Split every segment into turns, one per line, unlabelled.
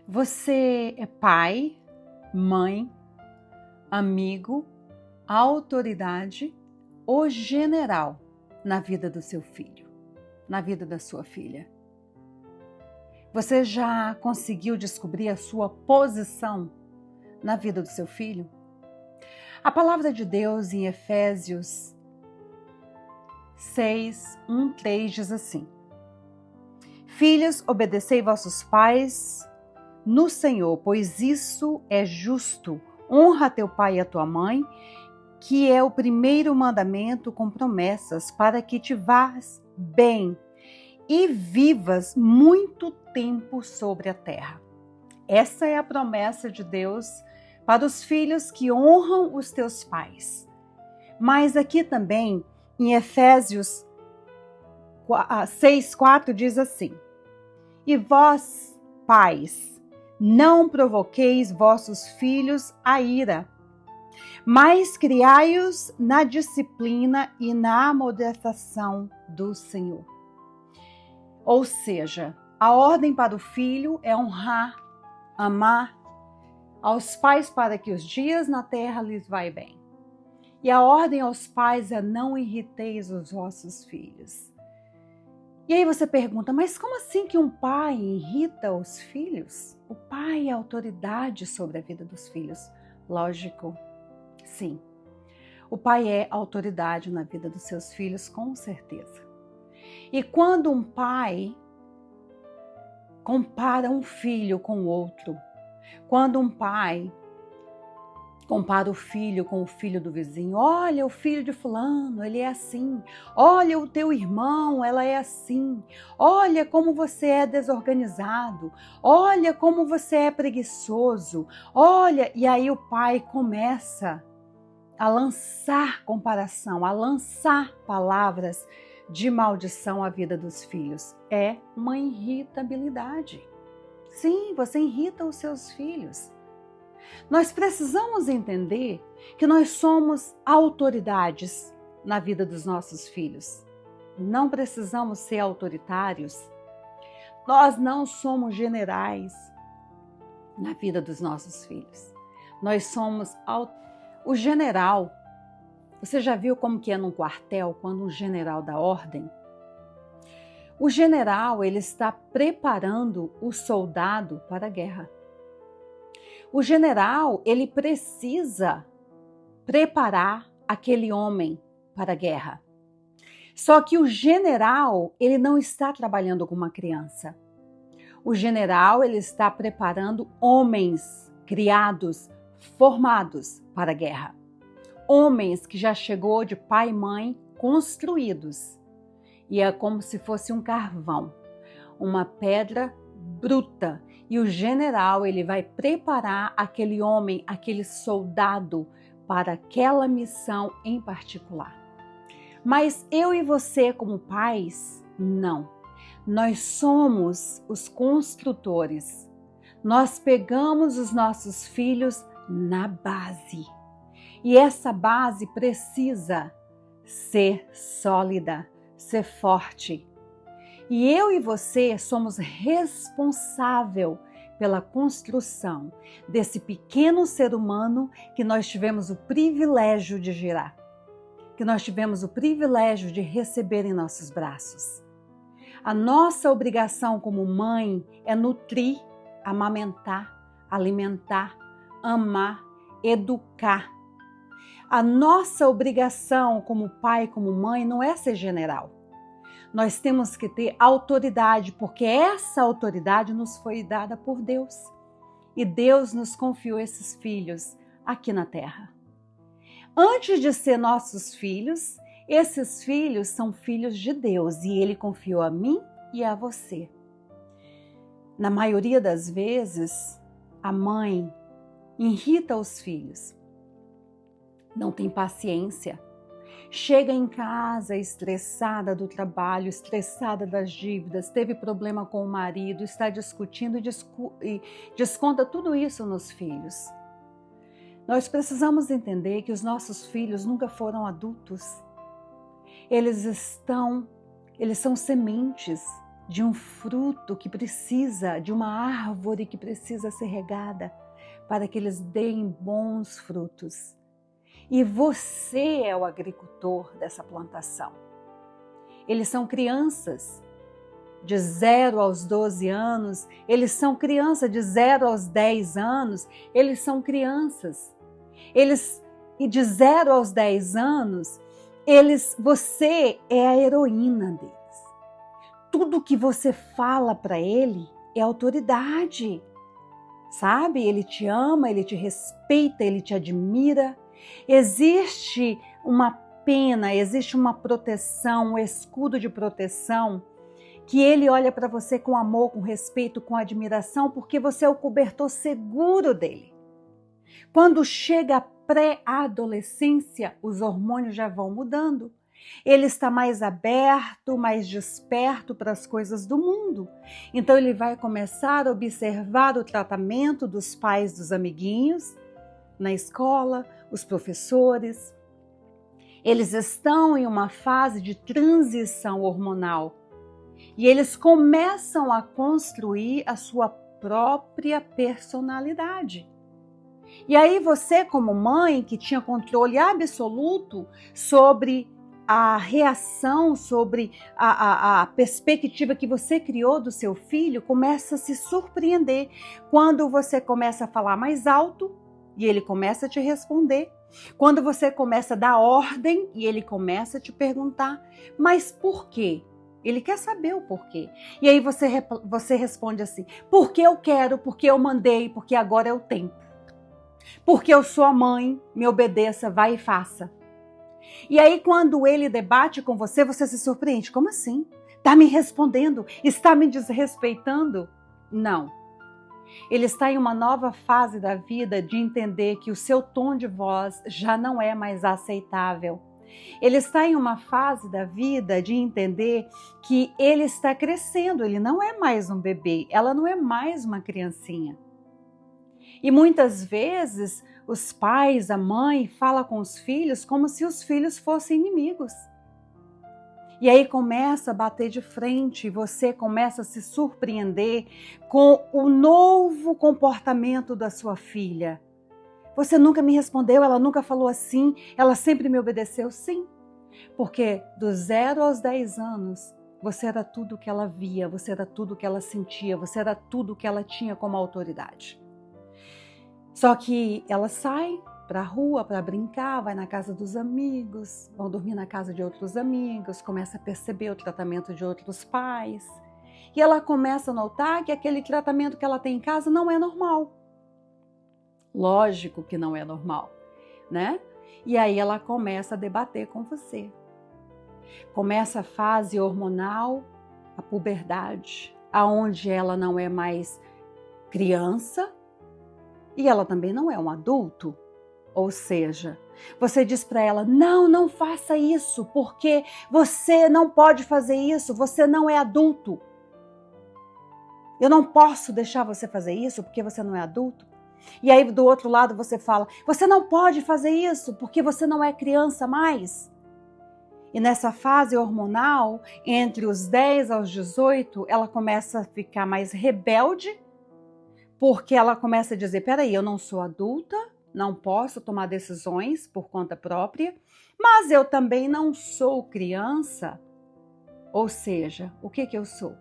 Você é pai, mãe, amigo, autoridade ou general na vida do seu filho, na vida da sua filha? Você já conseguiu descobrir a sua posição na vida do seu filho? A palavra de Deus em Efésios 6, 1, 3 diz assim: Filhos, obedecei vossos pais no Senhor, pois isso é justo. Honra teu pai e a tua mãe, que é o primeiro mandamento com promessas, para que te vás bem e vivas muito tempo sobre a terra. Essa é a promessa de Deus para os filhos que honram os teus pais. Mas aqui também, em Efésios 6:4 diz assim: E vós, pais, não provoqueis vossos filhos à ira, mas criai-os na disciplina e na amoestação do Senhor. Ou seja, a ordem para o filho é honrar, amar aos pais para que os dias na terra lhes vai bem. E a ordem aos pais é não irriteis os vossos filhos. E aí você pergunta, mas como assim que um pai irrita os filhos? O pai é autoridade sobre a vida dos filhos. Lógico, sim. O pai é autoridade na vida dos seus filhos, com certeza. E quando um pai compara um filho com o outro, quando um pai compara o filho com o filho do vizinho, olha o filho de fulano, ele é assim, olha o teu irmão, ela é assim, olha como você é desorganizado, olha como você é preguiçoso, olha, e aí o pai começa a lançar comparação, a lançar palavras de maldição à vida dos filhos. É uma irritabilidade. Sim, você irrita os seus filhos. Nós precisamos entender que nós somos autoridades na vida dos nossos filhos. Não precisamos ser autoritários. Nós não somos generais na vida dos nossos filhos. Nós somos o general. Você já viu como que é num quartel quando um general dá ordem? O general, ele está preparando o soldado para a guerra. O general, ele precisa preparar aquele homem para a guerra. Só que o general, ele não está trabalhando com uma criança. O general, ele está preparando homens criados, formados para a guerra. Homens que já chegou de pai e mãe construídos. E é como se fosse um carvão, uma pedra bruta. E o general, ele vai preparar aquele homem, aquele soldado para aquela missão em particular. Mas eu e você como pais, não. Nós somos os construtores. Nós pegamos os nossos filhos na base. E essa base precisa ser sólida, ser forte. E eu e você somos responsáveis pela construção desse pequeno ser humano que nós tivemos o privilégio de gerar, que nós tivemos o privilégio de receber em nossos braços. A nossa obrigação como mãe é nutrir, amamentar, alimentar, amar, educar. A nossa obrigação como pai, como mãe, não é ser general. Nós temos que ter autoridade, porque essa autoridade nos foi dada por Deus. E Deus nos confiou esses filhos aqui na terra. Antes de ser nossos filhos, esses filhos são filhos de Deus e Ele confiou a mim e a você. Na maioria das vezes, a mãe irrita os filhos, não tem paciência. Chega em casa estressada do trabalho, estressada das dívidas, teve problema com o marido, está discutindo e desconta tudo isso nos filhos. Nós precisamos entender que os nossos filhos nunca foram adultos. Eles são sementes de um fruto que precisa, de uma árvore que precisa ser regada para que eles deem bons frutos. E você é o agricultor dessa plantação. Eles são crianças de 0 aos 12 anos, eles são crianças de 0 aos 10 anos, eles são crianças. E de 0 aos 10 anos, você é a heroína deles. Tudo que você fala para ele é autoridade, sabe? Ele te ama, ele te respeita, ele te admira. Existe uma pena, existe uma proteção, um escudo de proteção, que ele olha para você com amor, com respeito, com admiração, porque você é o cobertor seguro dele. Quando chega a pré-adolescência, os hormônios já vão mudando. Ele está mais aberto, mais desperto para as coisas do mundo. Então ele vai começar a observar o tratamento dos pais, dos amiguinhos, na escola, os professores. Eles estão em uma fase de transição hormonal e eles começam a construir a sua própria personalidade. E aí você, como mãe, que tinha controle absoluto sobre a reação, sobre a perspectiva que você criou do seu filho, começa a se surpreender quando você começa a falar mais alto e ele começa a te responder. Quando você começa a dar ordem e ele começa a te perguntar, mas por quê? Ele quer saber o porquê. E aí você responde assim, porque eu quero, porque eu mandei, porque agora é o tempo. Porque eu sou a mãe, me obedeça, vai e faça. E aí quando ele debate com você, você se surpreende. Como assim? Está me respondendo? Está me desrespeitando? Não. Ele está em uma nova fase da vida de entender que o seu tom de voz já não é mais aceitável. Ele está em uma fase da vida de entender que ele está crescendo, ele não é mais um bebê, ela não é mais uma criancinha. E muitas vezes os pais, a mãe, fala com os filhos como se os filhos fossem inimigos. E aí começa a bater de frente e você começa a se surpreender com o novo comportamento da sua filha. Você nunca me respondeu, ela nunca falou assim, ela sempre me obedeceu, sim. Porque dos 0 aos 10 anos, você era tudo que ela via, você era tudo que ela sentia, você era tudo que ela tinha como autoridade. Só que ela sai para a rua para brincar, vai na casa dos amigos, vão dormir na casa de outros amigos, começa a perceber o tratamento de outros pais. E ela começa a notar que aquele tratamento que ela tem em casa não é normal. Lógico que não é normal, né? E aí ela começa a debater com você. Começa a fase hormonal, a puberdade, aonde ela não é mais criança e ela também não é um adulto. Ou seja, você diz para ela, não faça isso, porque você não pode fazer isso, você não é adulto. Eu não posso deixar você fazer isso porque você não é adulto. E aí do outro lado você fala, você não pode fazer isso porque você não é criança mais. E nessa fase hormonal, entre os 10 aos 18, ela começa a ficar mais rebelde, porque ela começa a dizer, peraí, eu não sou adulta, não posso tomar decisões por conta própria, mas eu também não sou criança. Ou seja, o que eu sou?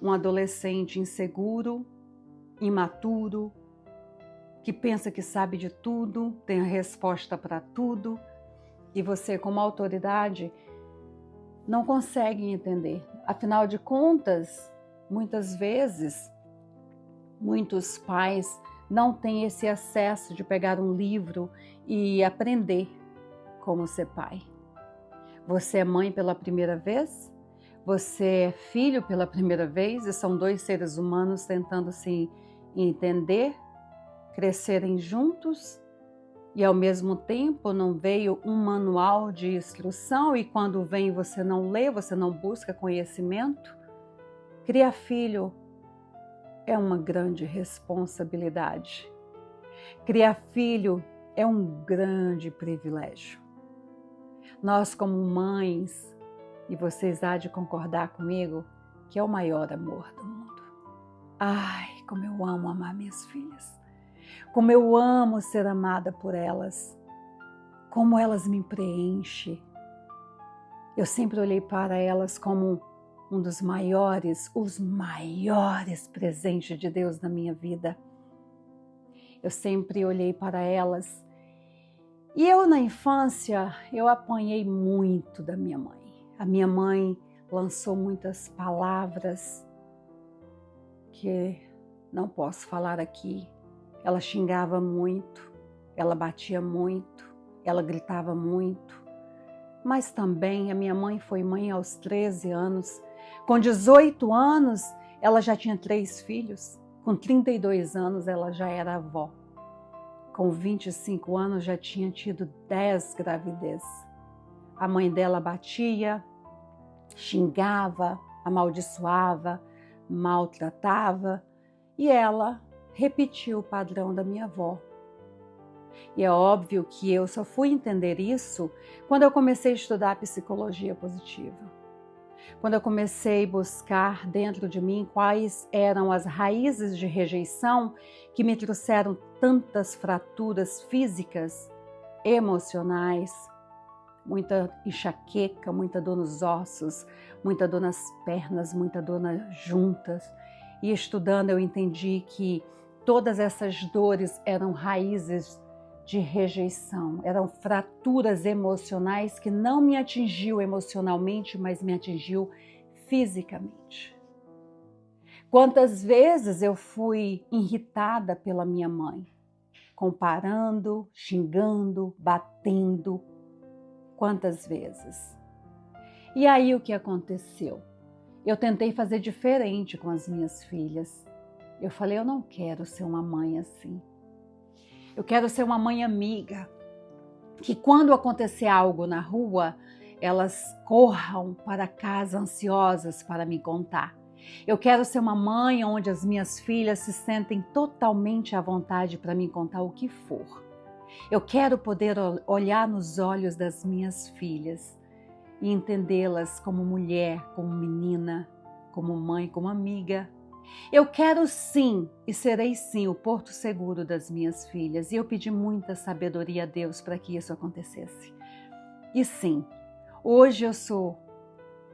Um adolescente inseguro, imaturo, que pensa que sabe de tudo, tem a resposta para tudo, e você, como autoridade, não consegue entender. Afinal de contas, muitas vezes, muitos pais não têm esse acesso de pegar um livro e aprender como ser pai. Você é mãe pela primeira vez? Você é filho pela primeira vez? E são dois seres humanos tentando se entender, crescerem juntos, e ao mesmo tempo não veio um manual de instrução e quando vem você não lê, você não busca conhecimento. Criar filho é uma grande responsabilidade. Criar filho é um grande privilégio. Nós como mães, e vocês há de concordar comigo, que é o maior amor do mundo. Ai, como eu amo amar minhas filhas. Como eu amo ser amada por elas. Como elas me preenchem. Eu sempre olhei para elas como um dos maiores, os maiores presentes de Deus na minha vida. Eu sempre olhei para elas. E eu, na infância, eu apanhei muito da minha mãe. A minha mãe lançou muitas palavras que não posso falar aqui. Ela xingava muito, ela batia muito, ela gritava muito. Mas também a minha mãe foi mãe aos 13 anos. Com 18 anos, ela já tinha 3 filhos. Com 32 anos, ela já era avó. Com 25 anos, já tinha tido 10 gravidez. A mãe dela batia, xingava, amaldiçoava, maltratava, e ela repetiu o padrão da minha avó. E é óbvio que eu só fui entender isso quando eu comecei a estudar psicologia positiva. Quando eu comecei a buscar dentro de mim quais eram as raízes de rejeição que me trouxeram tantas fraturas físicas, emocionais, muita enxaqueca, muita dor nos ossos, muita dor nas pernas, muita dor nas juntas. E estudando eu entendi que todas essas dores eram raízes de rejeição, eram fraturas emocionais que não me atingiu emocionalmente, mas me atingiu fisicamente. Quantas vezes eu fui irritada pela minha mãe, comparando, xingando, batendo, quantas vezes. E aí o que aconteceu? Eu tentei fazer diferente com as minhas filhas. Eu falei, eu não quero ser uma mãe assim. Eu quero ser uma mãe amiga, que quando acontecer algo na rua, elas corram para casa ansiosas para me contar. Eu quero ser uma mãe onde as minhas filhas se sentem totalmente à vontade para me contar o que for. Eu quero poder olhar nos olhos das minhas filhas e entendê-las como mulher, como menina, como mãe, como amiga. Eu quero sim e serei sim o porto seguro das minhas filhas, e eu pedi muita sabedoria a Deus para que isso acontecesse. E sim, hoje eu sou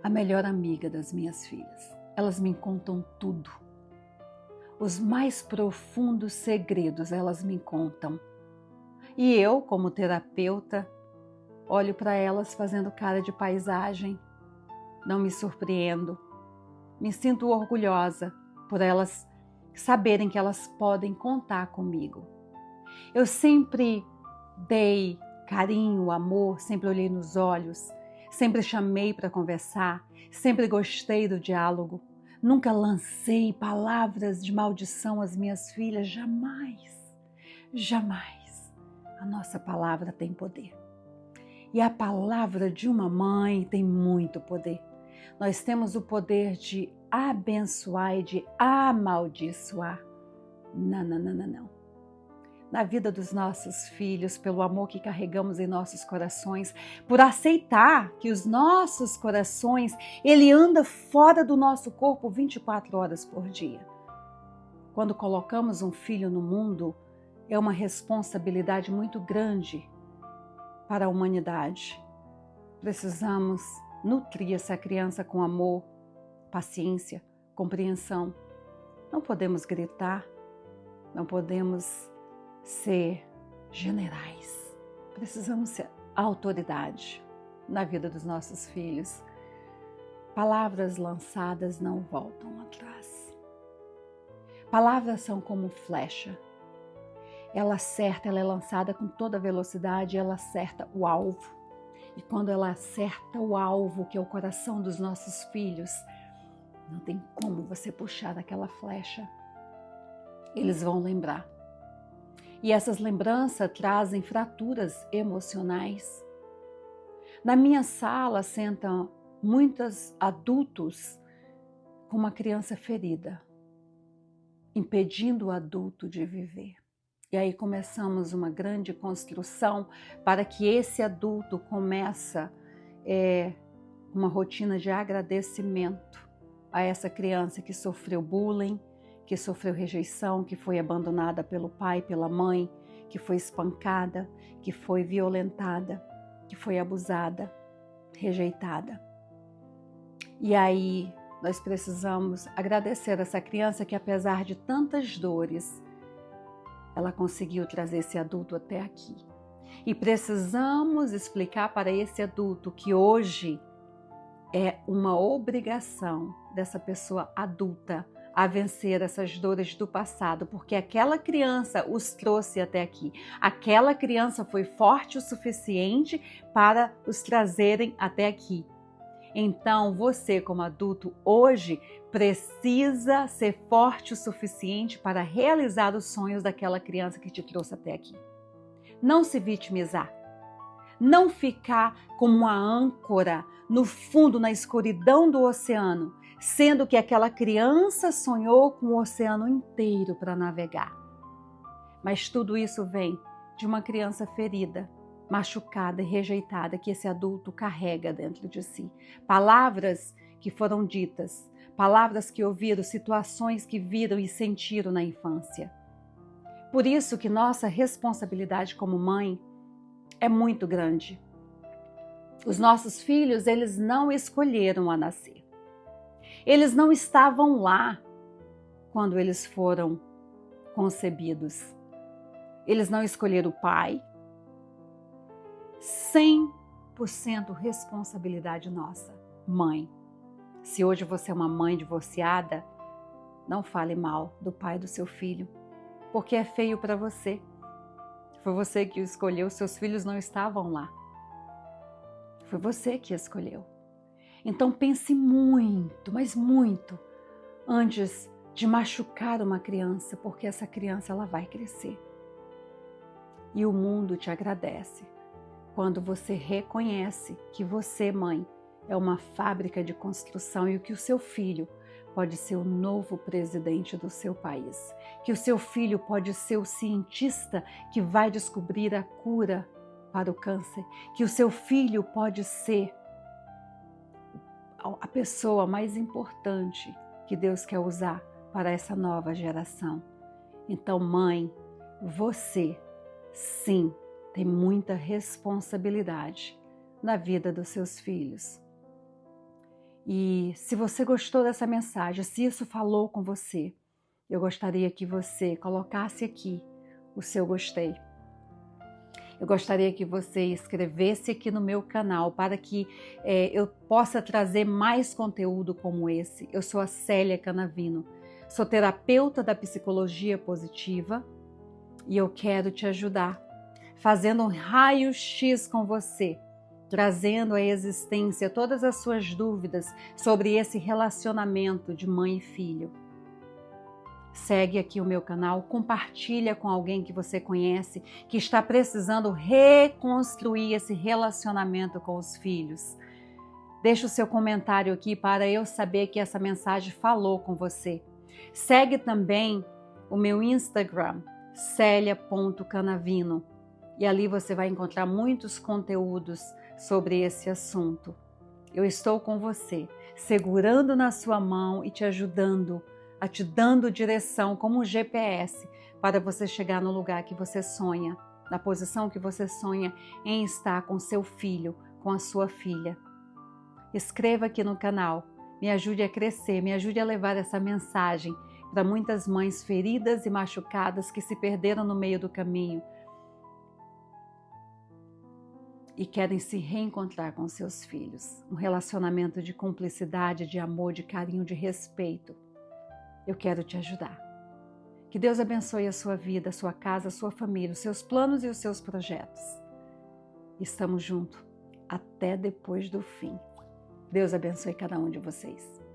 a melhor amiga das minhas filhas. Elas me contam tudo. Os mais profundos segredos elas me contam. E eu, como terapeuta, olho para elas fazendo cara de paisagem. Não me surpreendo. Me sinto orgulhosa por elas saberem que elas podem contar comigo. Eu sempre dei carinho, amor, sempre olhei nos olhos, sempre chamei para conversar, sempre gostei do diálogo. Nunca lancei palavras de maldição às minhas filhas, jamais, jamais. A nossa palavra tem poder. E a palavra de uma mãe tem muito poder. Nós temos o poder de abençoar e de amaldiçoar. Não. Na vida dos nossos filhos, pelo amor que carregamos em nossos corações, por aceitar que os nossos corações, ele anda fora do nosso corpo 24 horas por dia. Quando colocamos um filho no mundo, é uma responsabilidade muito grande para a humanidade. Precisamos nutrir essa criança com amor, paciência, compreensão. Não podemos gritar, não podemos ser generais. Precisamos ser autoridade na vida dos nossos filhos. Palavras lançadas não voltam atrás. Palavras são como flecha. Ela acerta, ela é lançada com toda velocidade, ela acerta o alvo. E quando ela acerta o alvo, que é o coração dos nossos filhos, não tem como você puxar daquela flecha. Eles vão lembrar. E essas lembranças trazem fraturas emocionais. Na minha sala sentam muitos adultos com uma criança ferida, impedindo o adulto de viver. E aí começamos uma grande construção para que esse adulto comece uma rotina de agradecimento a essa criança que sofreu bullying, que sofreu rejeição, que foi abandonada pelo pai, pela mãe, que foi espancada, que foi violentada, que foi abusada, rejeitada. E aí nós precisamos agradecer essa criança que, apesar de tantas dores, ela conseguiu trazer esse adulto até aqui. E precisamos explicar para esse adulto que hoje é uma obrigação dessa pessoa adulta a vencer essas dores do passado, porque aquela criança os trouxe até aqui. Aquela criança foi forte o suficiente para os trazerem até aqui. Então, você como adulto hoje precisa ser forte o suficiente para realizar os sonhos daquela criança que te trouxe até aqui. Não se vitimizar. Não ficar como uma âncora no fundo, na escuridão do oceano, sendo que aquela criança sonhou com o oceano inteiro para navegar. Mas tudo isso vem de uma criança ferida, machucada e rejeitada que esse adulto carrega dentro de si. Palavras que foram ditas, palavras que ouviram, situações que viram e sentiram na infância. Por isso que nossa responsabilidade como mãe é muito grande. Os nossos filhos, eles não escolheram a nascer. Eles não estavam lá quando eles foram concebidos. Eles não escolheram o pai. 100% responsabilidade nossa, mãe. Se hoje você é uma mãe divorciada, não fale mal do pai do seu filho, porque é feio para você. Foi você que o escolheu, seus filhos não estavam lá. Foi você que escolheu. Então pense muito, mas muito, antes de machucar uma criança, porque essa criança ela vai crescer. E o mundo te agradece quando você reconhece que você, mãe, é uma fábrica de construção e que o seu filho pode ser o novo presidente do seu país, que o seu filho pode ser o cientista que vai descobrir a cura para o câncer, que o seu filho pode ser a pessoa mais importante que Deus quer usar para essa nova geração. Então, mãe, você, sim, tem muita responsabilidade na vida dos seus filhos. E se você gostou dessa mensagem, se isso falou com você, eu gostaria que você colocasse aqui o seu gostei. Eu gostaria que você escrevesse aqui no meu canal para que eu possa trazer mais conteúdo como esse. Eu sou a Célia Canavino, sou terapeuta da psicologia positiva e eu quero te ajudar, fazendo um raio-x com você, trazendo à existência todas as suas dúvidas sobre esse relacionamento de mãe e filho. Segue aqui o meu canal, compartilha com alguém que você conhece, que está precisando reconstruir esse relacionamento com os filhos. Deixa o seu comentário aqui para eu saber que essa mensagem falou com você. Segue também o meu Instagram, celia.canavino, e ali você vai encontrar muitos conteúdos sobre esse assunto. Eu estou com você, segurando na sua mão e te ajudando, te dando direção como um GPS para você chegar no lugar que você sonha, na posição que você sonha em estar com seu filho, com a sua filha. Escreva aqui no canal, me ajude a crescer, me ajude a levar essa mensagem para muitas mães feridas e machucadas que se perderam no meio do caminho e querem se reencontrar com seus filhos. Um relacionamento de cumplicidade, de amor, de carinho, de respeito. Eu quero te ajudar. Que Deus abençoe a sua vida, a sua casa, a sua família, os seus planos e os seus projetos. Estamos juntos até depois do fim. Deus abençoe cada um de vocês.